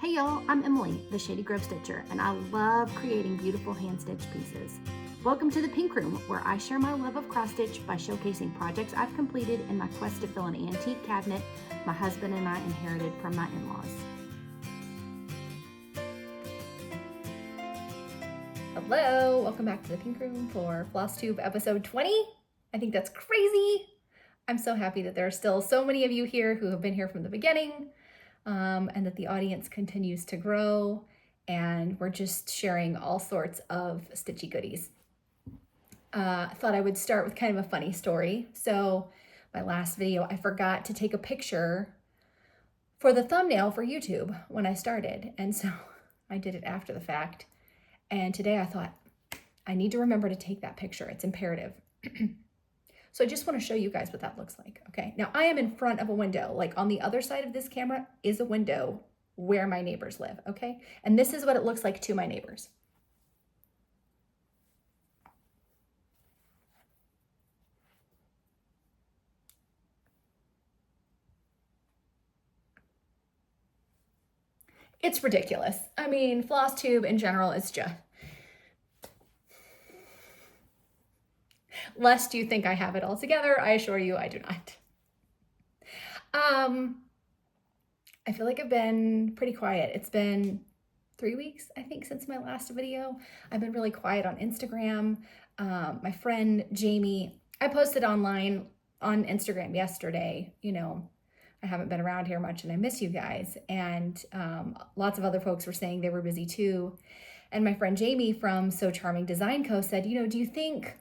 Hey y'all, I'm Emily, the Shady Stitcher, and I love creating beautiful hand-stitched pieces. Welcome to the Pink Room, where I share my love of cross-stitch by showcasing projects I've completed in my quest to fill an antique cabinet my husband and I inherited from my in-laws. Hello, welcome back to the Pink Room for Flosstube episode 20. I think that's crazy. I'm so happy that there are still so many of you here who have been here from the beginning, and that the audience continues to grow, and we're just sharing all sorts of stitchy goodies. I thought I would start with kind of a funny story. So my last video, I forgot to take a picture for the thumbnail for YouTube when I started, and so I did it after the fact. And today I thought, I need to remember to take that picture. It's imperative. So I just want to show you guys what that looks like, okay? Now I am in front of a window. Like on the other side of this camera is a window where my neighbors live, okay? And this is what it looks like to my neighbors. It's ridiculous. I mean, Flosstube in general is just, lest you think I have it all together, I assure you I do not. I feel like I've been pretty quiet. It's been 3 weeks, I think, since my last video. I've been really quiet on Instagram. My friend Jamie, I posted online on Instagram yesterday, you know, I haven't been around here much and I miss you guys. And lots of other folks were saying they were busy too. And my friend Jamie from So Charming Design Co. said, you know, do you think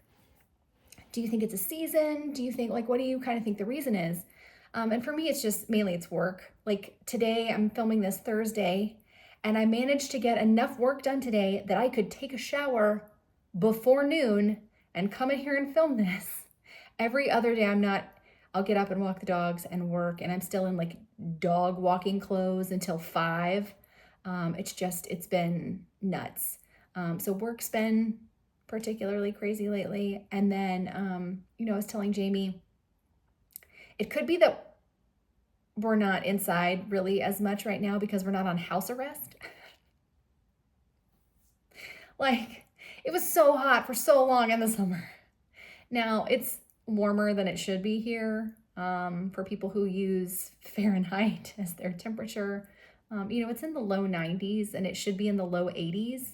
it's a season? Do you think, like, what do you kind of think the reason is? And for me, it's just mainly it's work. Like today, I'm filming this Thursday, and I managed to get enough work done today that I could take a shower before noon and come in here and film this. Every other day, I'll get up and walk the dogs and work, and I'm still in like dog walking clothes until 5. It's been nuts. So work's been particularly crazy lately. And then, you know, I was telling Jamie, it could be that we're not inside really as much right now because we're not on house arrest. Like, it was so hot for so long in the summer. Now it's warmer than it should be here, for people who use Fahrenheit as their temperature. You know, it's in the low 90s and it should be in the low 80s.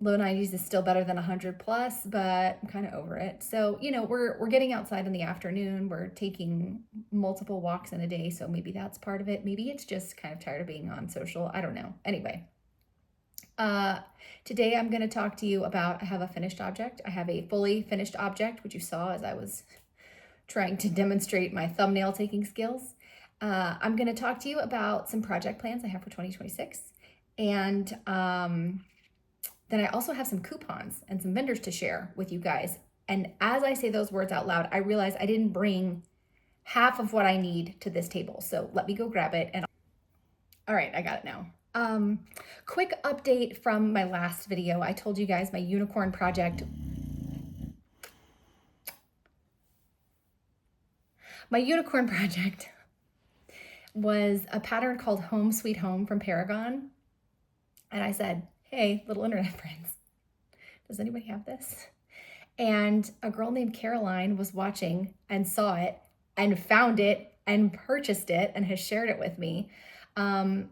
Low 90s is still better than 100 plus, but I'm kind of over it. So, you know, we're getting outside in the afternoon. We're taking multiple walks in a day. So maybe that's part of it. Maybe it's just kind of tired of being on social. I don't know. Anyway, today I'm going to talk to you about, I have a finished object. I have a fully finished object, which you saw as I was trying to demonstrate my thumbnail taking skills. I'm going to talk to you about some project plans I have for 2026. And, then I also have some coupons and some vendors to share with you guys. And as I say those words out loud, I realize I didn't bring half of what I need to this table. So let me go grab it. And all right, I got it now. Quick update from my last video. I told you guys my unicorn project. My unicorn project was a pattern called Home Sweet Home from Paragon. And I said, hey, little internet friends, does anybody have this? And a girl named Caroline was watching and saw it and found it and purchased it and has shared it with me. I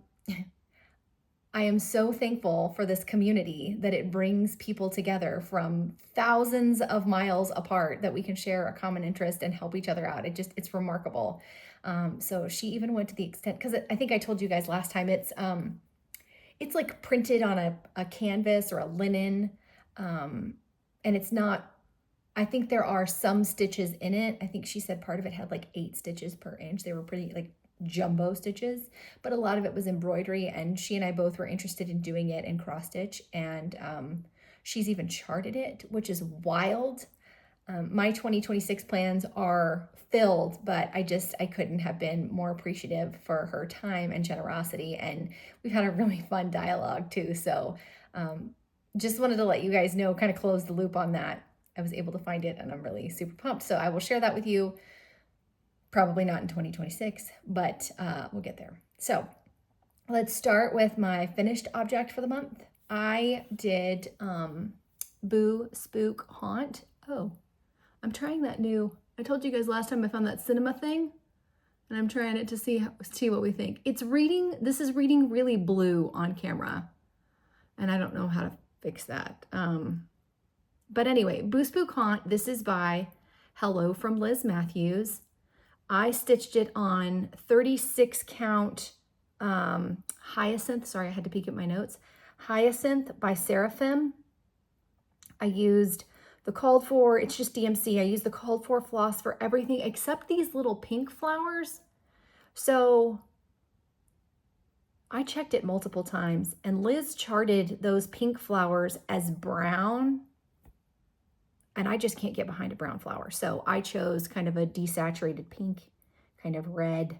am so thankful for this community that it brings people together from thousands of miles apart that we can share a common interest and help each other out. It's remarkable. So she even went to the extent, because I think I told you guys last time, it's like printed on a canvas or a linen, and it's not, I think there are some stitches in it. I think she said part of it had like 8 stitches per inch. They were pretty like jumbo stitches, but a lot of it was embroidery, and she and I both were interested in doing it in cross stitch, and she's even charted it, which is wild. My 2026 plans are filled, but I couldn't have been more appreciative for her time and generosity. And we've had a really fun dialogue too. So just wanted to let you guys know, kind of close the loop on that. I was able to find it and I'm really super pumped. So I will share that with you. Probably not in 2026, but we'll get there. So let's start with my finished object for the month. I did Boo Spook Haunt. Oh, I'm trying that new, I told you guys last time I found that cinema thing, and I'm trying it to see what we think. This is reading really blue on camera, and I don't know how to fix that. But anyway, Boo Spook Haunt, this is by Hello from Liz Mathews. I stitched it on 36 count Hyacinth. Sorry, I had to peek at my notes. Hyacinth by Seraphim. I used the called for, it's just DMC. I used the called for floss for everything except these little pink flowers. So I checked it multiple times, and Liz charted those pink flowers as brown, and I just can't get behind a brown flower. So I chose kind of a desaturated pink, kind of red.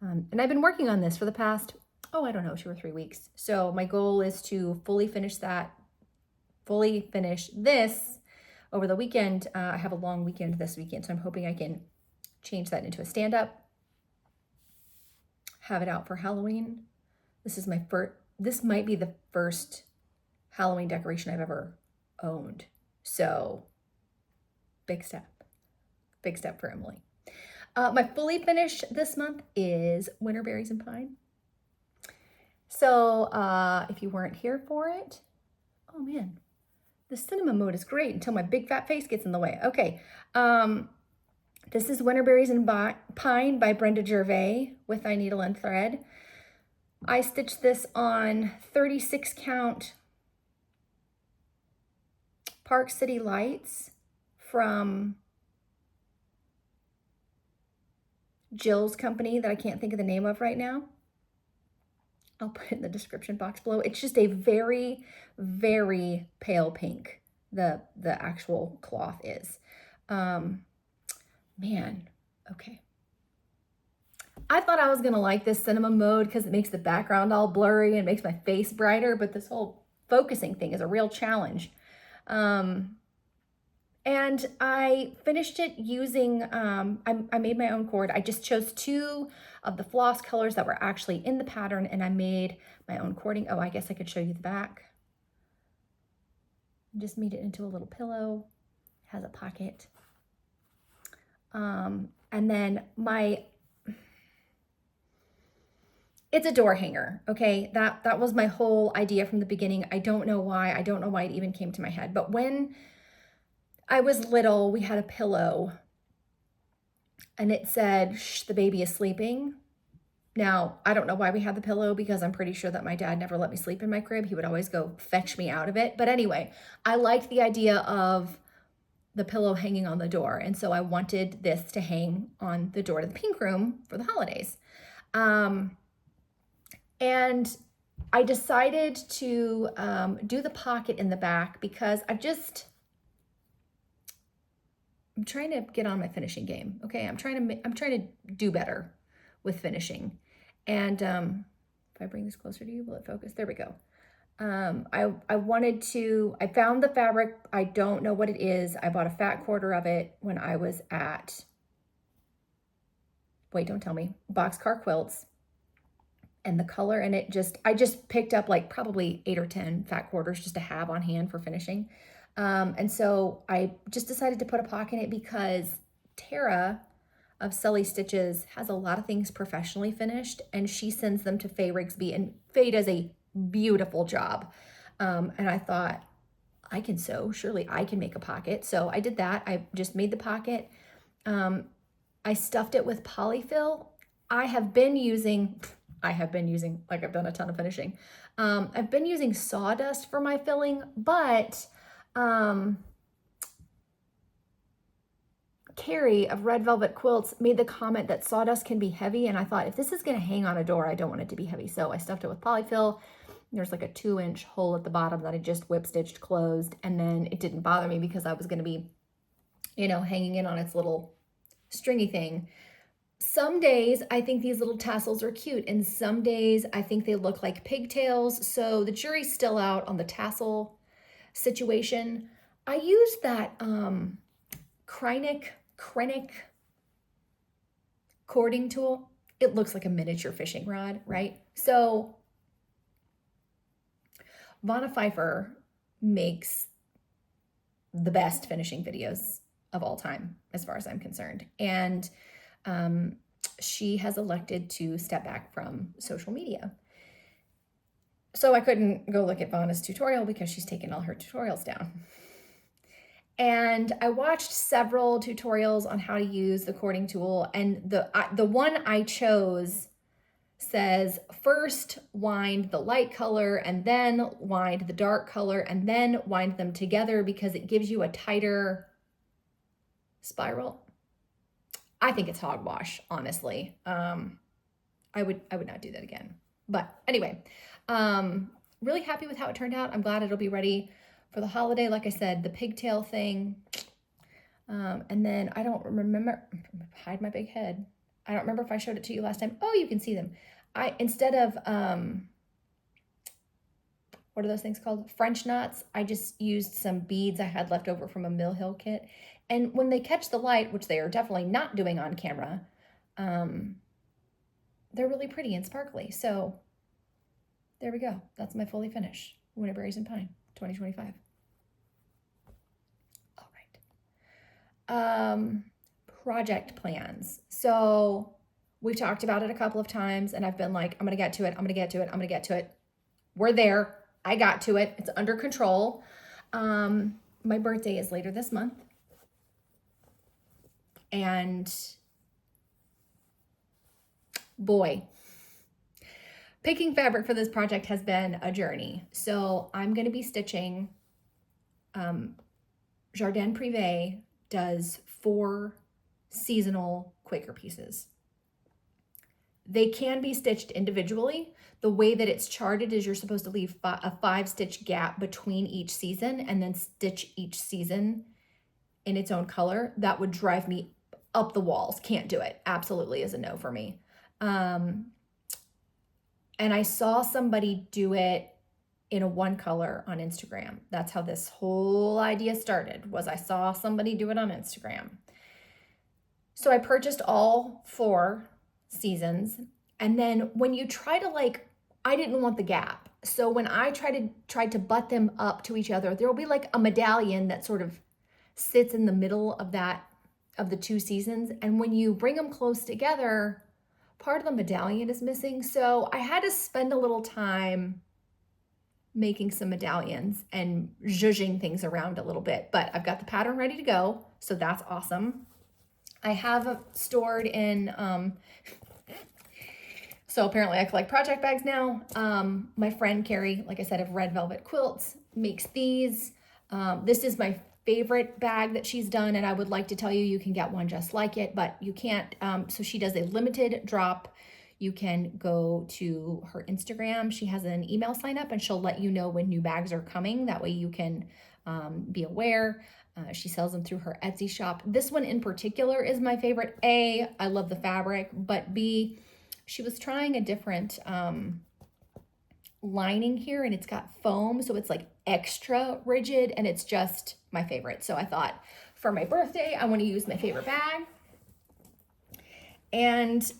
And I've been working on this for the past, I don't know, 2 or 3 weeks. So my goal is to fully finish this over the weekend. I have a long weekend this weekend, so I'm hoping I can change that into a stand-up, have it out for Halloween. This might be the first Halloween decoration I've ever owned. So big step for Emily. My fully finished this month is Winterberries and Pine. So if you weren't here for it, oh man, the cinema mode is great until my big fat face gets in the way. Okay, this is Winterberries and Pine by Brenda Gervais with I Needle and Thread. I stitched this on 36 count Park City Lights from Jill's company that I can't think of the name of right now. I'll put it in the description box below. It's just a very, very pale pink, the actual cloth is. Man, okay. I thought I was gonna like this cinema mode because it makes the background all blurry and makes my face brighter, but this whole focusing thing is a real challenge. And I finished it using, I made my own cord. I just chose 2 of the floss colors that were actually in the pattern, and I made my own cording. Oh, I guess I could show you the back. Just made it into a little pillow. It has a pocket. And then it's a door hanger, okay? That was my whole idea from the beginning. I don't know why it even came to my head, but when I was little, we had a pillow and it said, "Shh, the baby is sleeping." Now, I don't know why we had the pillow because I'm pretty sure that my dad never let me sleep in my crib. He would always go fetch me out of it. But anyway, I liked the idea of the pillow hanging on the door. And so I wanted this to hang on the door to the pink room for the holidays. And I decided to do the pocket in the back because I'm trying to get on my finishing game. Okay, I'm trying to do better with finishing. And if I bring this closer to you, will it focus? There we go. I found the fabric. I don't know what it is. I bought a fat quarter of it when I was at, wait, don't tell me, Boxcar Quilts. And the color in it I just picked up like probably 8 or 10 fat quarters just to have on hand for finishing. And so I just decided to put a pocket in it because Tara of Sully Stitches has a lot of things professionally finished, and she sends them to Faye Rigsby, and Faye does a beautiful job. And I thought, I can sew, surely I can make a pocket. So I did that. I just made the pocket. I stuffed it with polyfill. I have been using, like I've done a ton of finishing. I've been using sawdust for my filling, but Carrie of Red Velvet Quilts made the comment that sawdust can be heavy, and I thought if this is going to hang on a door, I don't want it to be heavy. So I stuffed it with polyfill. There's like a 2-inch hole at the bottom that I just whip stitched closed, and then it didn't bother me because I was going to be, hanging in on its little stringy thing. Some days I think these little tassels are cute, and some days I think they look like pigtails. So the jury's still out on the tassel situation. I used that Kreinik cording tool. It looks like a miniature fishing rod, right? So Vonna Pfeiffer makes the best finishing videos of all time, as far as I'm concerned. And she has elected to step back from social media. So I couldn't go look at Vonna's tutorial because she's taken all her tutorials down. And I watched several tutorials on how to use the cording tool, and the one I chose says first wind the light color and then wind the dark color and then wind them together because it gives you a tighter spiral. I think it's hogwash, honestly. I would not do that again. But anyway, really happy with how it turned out. I'm glad it'll be ready for the holiday. Like I said, the pigtail thing. And then I don't remember, hide my big head. I don't remember if I showed it to you last time. Oh, you can see them. Instead of, what are those things called? French knots. I just used some beads I had left over from a Mill Hill kit. And when they catch the light, which they are definitely not doing on camera, they're really pretty and sparkly. So there we go. That's my fully finished Winterberries and Pine 2025. All right. Project plans. So we've talked about it a couple of times and I've been like, I'm going to get to it. I'm going to get to it. I'm going to get to it. We're there. I got to it. It's under control. My birthday is later this month. And boy, picking fabric for this project has been a journey. So I'm going to be stitching, Jardin Privé does 4 seasonal Quaker pieces. They can be stitched individually. The way that it's charted is you're supposed to leave a 5-stitch gap between each season and then stitch each season in its own color. That would drive me up the walls. Can't do it. Absolutely is a no for me. And I saw somebody do it in a 1 color on Instagram. That's how this whole idea started, was I saw somebody do it on Instagram. So I purchased all 4 seasons. And then when you try to I didn't want the gap. So when I tried to butt them up to each other, there will be like a medallion that sort of sits in the middle of the 2 seasons. And when you bring them close together, part of the medallion is missing. So I had to spend a little time making some medallions and zhuzhing things around a little bit, but I've got the pattern ready to go. So that's awesome. I have stored in, so apparently I collect project bags now. My friend Carrie, like I said, of Red Velvet Quilts, makes these. This is my favorite bag that she's done, and I would like to tell you, you can get one just like it, but you can't. So she does a limited drop. You can go to her Instagram. She has an email sign up and she'll let you know when new bags are coming. That way you can be aware. She sells them through her Etsy shop. This one in particular is my favorite. A, I love the fabric, but B, she was trying a different lining here and it's got foam. So it's like extra rigid and it's just my favorite. So I thought for my birthday, I want to use my favorite bag. And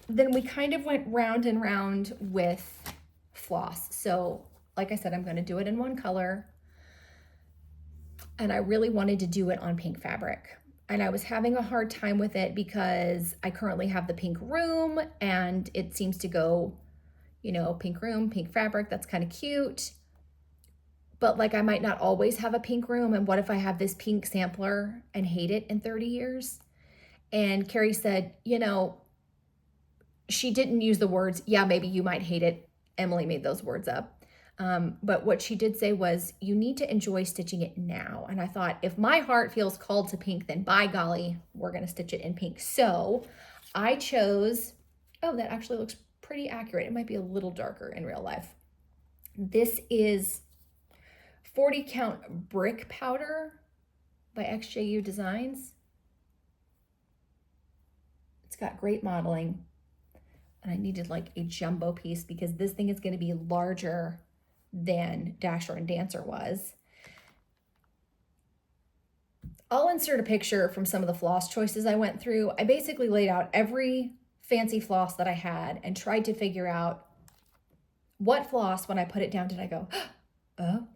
then we kind of went round and round with floss. So like I said, I'm going to do it in 1 color. And I really wanted to do it on pink fabric. And I was having a hard time with it because I currently have the pink room and it seems to go, you know, pink room, pink fabric. That's kind of cute. But like I might not always have a pink room. And what if I have this pink sampler and hate it in 30 years? And Carrie said, you know, she didn't use the words, yeah, maybe you might hate it. Emily made those words up. But what she did say was, you need to enjoy stitching it now. And I thought, if my heart feels called to pink, then by golly, we're going to stitch it in pink. So I chose, oh, that actually looks pretty accurate. It might be a little darker in real life. This is 40 count brick powder by XJU Designs. It's got great modeling. And I needed like a jumbo piece because this thing is going to be larger than Dasher and Dancer was. I'll insert a picture from some of the floss choices I went through. I basically laid out every fancy floss that I had and tried to figure out what floss, when I put it down, did I go, oh?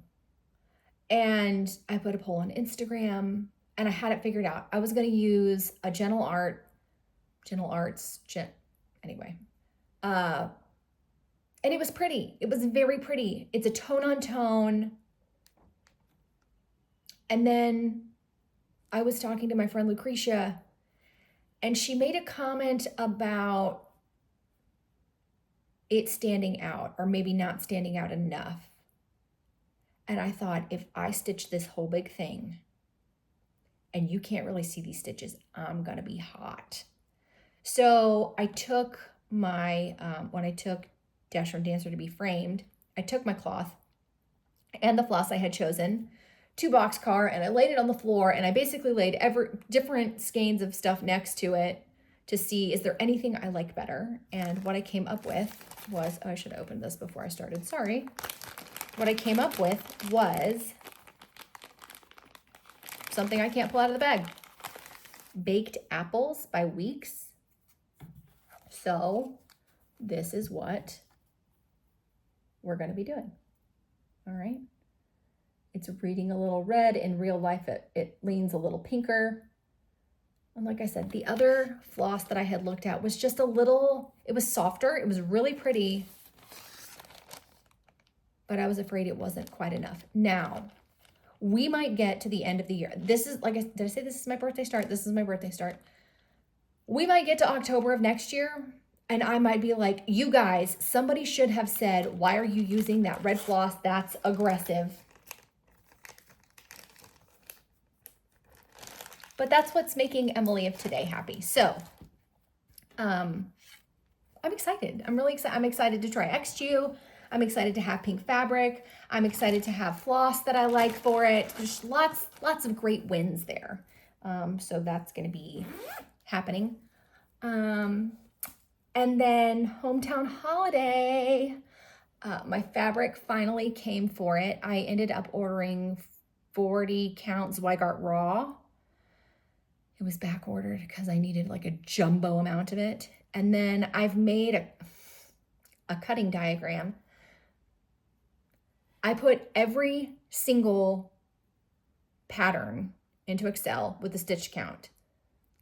And I put a poll on Instagram and I had it figured out. I was going to use a anyway. And it was pretty. It was very pretty. It's a tone on tone. And then I was talking to my friend Lucretia, and she made a comment about it standing out, or maybe not standing out enough. And I thought, if I stitch this whole big thing and you can't really see these stitches, I'm gonna be hot. So I took my, when I took Dash from Dancer to be framed, I took my cloth and the floss I had chosen to boxcar, and I laid it on the floor, and I basically laid different skeins of stuff next to it to see, is there anything I like better? And what I came up with was, oh, I should have opened this before I started, sorry. What I came up with was something I can't pull out of the bag. Baked Apples by Weeks. So this is what we're going to be doing. All right. It's reading a little red. In real life, it leans a little pinker. And like I said, the other floss that I had looked at was just a little, it was softer. It was really pretty, but I was afraid it wasn't quite enough. Now, we might get to the end of the year. This is, like, did I say this is my birthday start? This is my birthday start. We might get to October of next year, and I might be like, you guys, somebody should have said, why are you using that red floss? That's aggressive. But that's what's making Emily of today happy. So, I'm excited. I'm really excited. I'm excited to try XQ. I'm excited to have pink fabric. I'm excited to have floss that I like for it. There's lots of great wins there. So that's going to be happening. And then Hometown Holiday, my fabric finally came for it. I ended up ordering 40 count Zweigart Raw. It was back ordered because I needed like a jumbo amount of it. And then I've made a cutting diagram. I put every single pattern into Excel with the stitch count.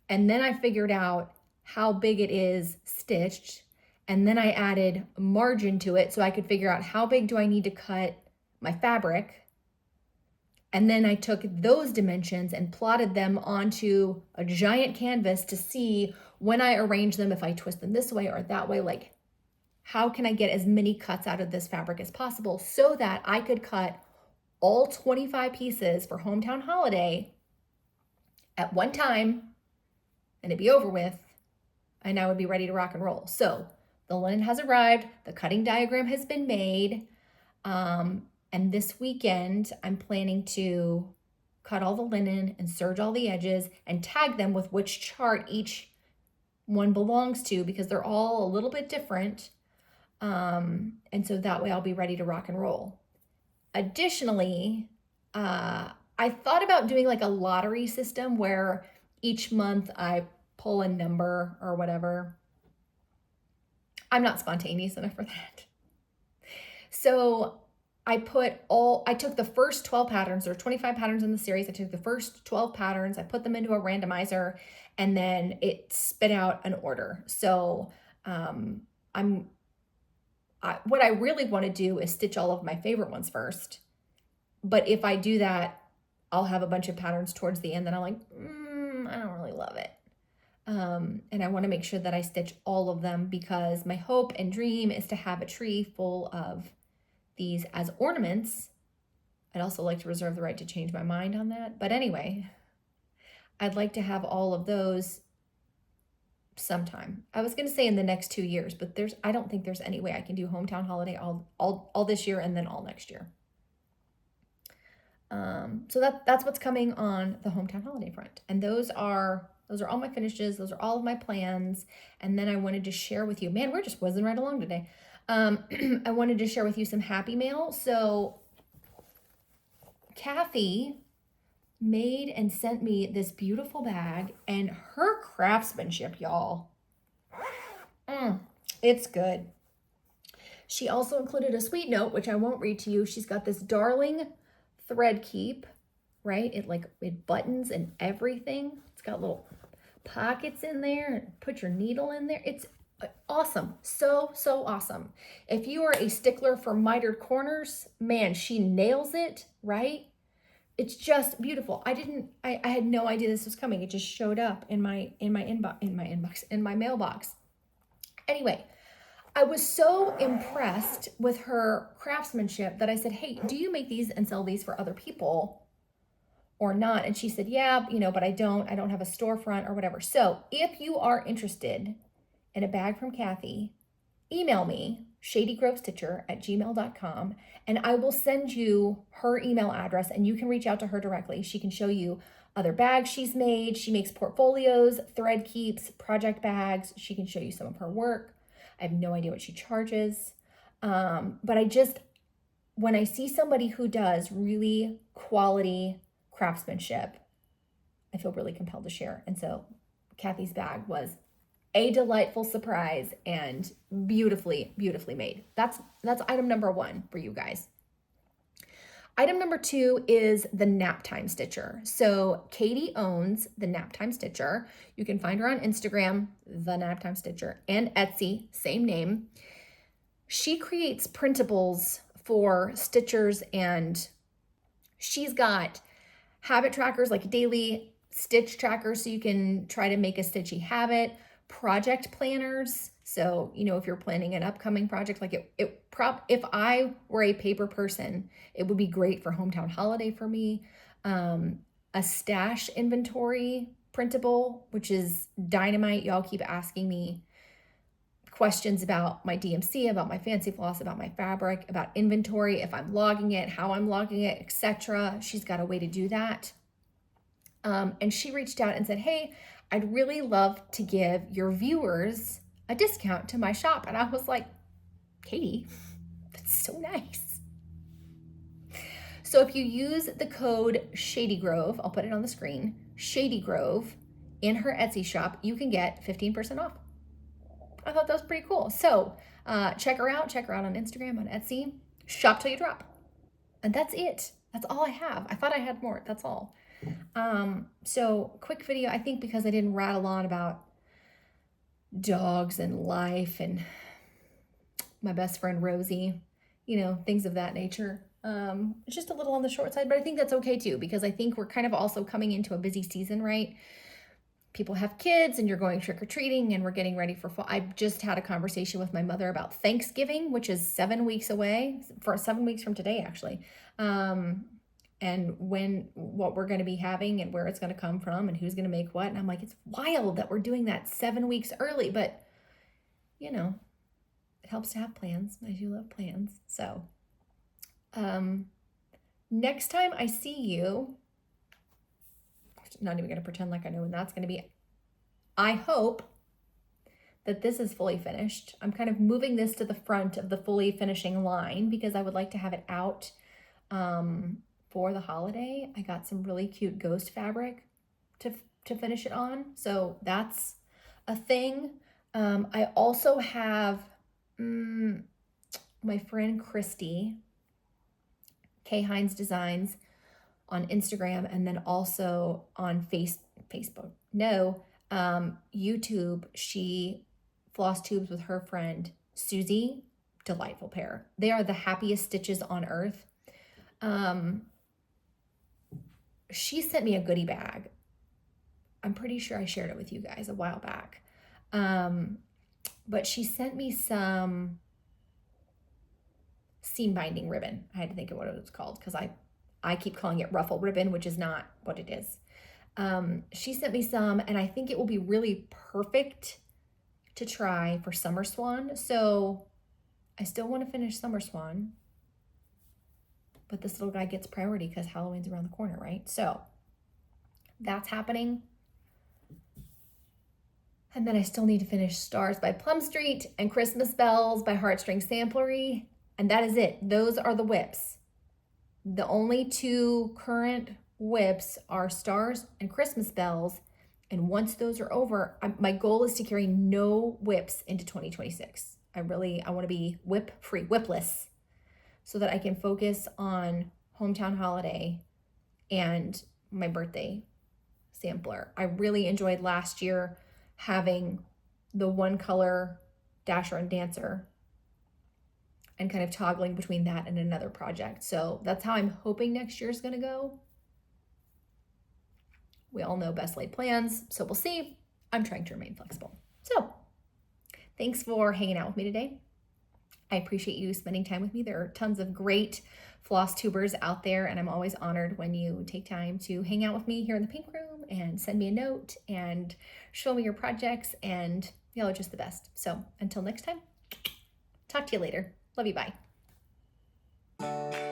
And then I figured out how big it is stitched. And then I added margin to it so I could figure out how big do I need to cut my fabric. And then I took those dimensions and plotted them onto a giant canvas to see when I arrange them, if I twist them this way or that way, like how can I get as many cuts out of this fabric as possible so that I could cut all 25 pieces for Hometown Holiday at one time and it'd be over with, and I would be ready to rock and roll. So the linen has arrived, the cutting diagram has been made, and this weekend, I'm planning to cut all the linen and serge all the edges and tag them with which chart each one belongs to, because they're all a little bit different. And so that way I'll be ready to rock and roll. Additionally, I thought about doing like a lottery system where each month I pull a number or whatever. I'm not spontaneous enough for that. So I took the first 12 patterns. There are 25 patterns in the series. I took the first 12 patterns, I put them into a randomizer, and then it spit out an order. So what I really want to do is stitch all of my favorite ones first. But if I do that, I'll have a bunch of patterns towards the end that I'm like, I don't really love it. And I want to make sure that I stitch all of them, because my hope and dream is to have a tree full of these as ornaments. I'd also like to reserve the right to change my mind on that. But anyway, I'd like to have all of those sometime. I was going to say in the next 2 years, but I don't think there's any way I can do Hometown Holiday all this year and then all next year. So that's what's coming on the Hometown Holiday front. And those are all my finishes. Those are all of my plans. And then I wanted to share with you, man, we're just whizzing right along today. I wanted to share with you some happy mail. So Cathey made and sent me this beautiful bag, and her craftsmanship, y'all, it's good. She also included a sweet note, which I won't read to you. She's got this darling thread keep, right? It buttons and everything. It's got little pockets in there. Put your needle in there. It's awesome. So awesome. If you are a stickler for mitered corners, man, she nails it, right? It's just beautiful. I had no idea this was coming. It just showed up in my mailbox. Anyway, I was so impressed with her craftsmanship that I said, hey, do you make these and sell these for other people or not? And she said, yeah, but I don't have a storefront or whatever. So if you are interested in a bag from Cathey, email me, shadygrovestitcher@gmail.com, and I will send you her email address and you can reach out to her directly. She can show you other bags she's made. She makes portfolios, thread keeps, project bags. She can show you some of her work. I have no idea what she charges. But when I see somebody who does really quality craftsmanship, I feel really compelled to share. And so Cathey's bag was a delightful surprise and beautifully made. That's item number 1 for you guys. Item number 2 is the Naptime Stitcher. So Katie owns the Naptime Stitcher. You can find her on Instagram, the Naptime Stitcher, and Etsy, same name. She creates printables for stitchers, and she's got habit trackers, like a stitch tracker, so you can try to make a stitchy habit. Project planners, so if you're planning an upcoming project, like if I were a paper person, it would be great for hometown holiday for me. A stash inventory printable, which is dynamite. Y'all keep asking me questions about my DMC, about my fancy floss, about my fabric, about inventory, if I'm logging it, how I'm logging it, etc. She's got a way to do that. And she reached out and said, hey, I'd really love to give your viewers a discount to my shop. And I was like, Katie, that's so nice. So if you use the code ShadyGrove, I'll put it on the screen, ShadyGrove, in her Etsy shop, you can get 15% off. I thought that was pretty cool. So check her out on Instagram, on Etsy, shop till you drop. And that's it. That's all I have. I thought I had more. That's all. So quick video, I think, because I didn't rattle on about dogs and life and my best friend Rosie, things of that nature. It's just a little on the short side, but I think that's okay too, because I think we're kind of also coming into a busy season, right? People have kids and you're going trick-or-treating and we're getting ready for fall. I just had a conversation with my mother about Thanksgiving, which is 7 weeks away, for 7 weeks from today, actually. And what we're going to be having and where it's going to come from and who's going to make what. And I'm like, it's wild that we're doing that 7 weeks early, but it helps to have plans. I do love plans. So, next time I see you, I'm not even going to pretend like I know when that's going to be. I hope that this is fully finished. I'm kind of moving this to the front of the fully finishing line because I would like to have it out, for the holiday. I got some really cute ghost fabric to finish it on. So that's a thing. I also have my friend Christy, K Hines Designs, on Instagram, and then also on Facebook. No, YouTube. She Flosstubes with her friend Susie. Delightful pair. They are the happiest stitches on earth. She sent me a goodie bag. I'm pretty sure I shared it with you guys a while back. But she sent me some seam binding ribbon. I had to think of what it was called because I keep calling it ruffle ribbon, which is not what it is. She sent me some, and I think it will be really perfect to try for Summer Swan. So I still want to finish Summer Swan, but this little guy gets priority because Halloween's around the corner, right? So that's happening. And then I still need to finish Stars by Plum Street and Christmas Bells by Heartstring Samplery. And that is it. Those are the WIPs. The only 2 current WIPs are Stars and Christmas Bells. And once those are over, my goal is to carry no WIPs into 2026. I want to be WIP free, WIP-less, so that I can focus on hometown holiday and my birthday sampler. I really enjoyed last year having the one color Dasher and Dancer and kind of toggling between that and another project. So that's how I'm hoping next year is going to go. We all know best laid plans, so we'll see. I'm trying to remain flexible. So thanks for hanging out with me today. I appreciate you spending time with me. There are tons of great floss tubers out there, and I'm always honored when you take time to hang out with me here in the Pink Room and send me a note and show me your projects, and y'all are just the best. So until next time, talk to you later. Love you, bye.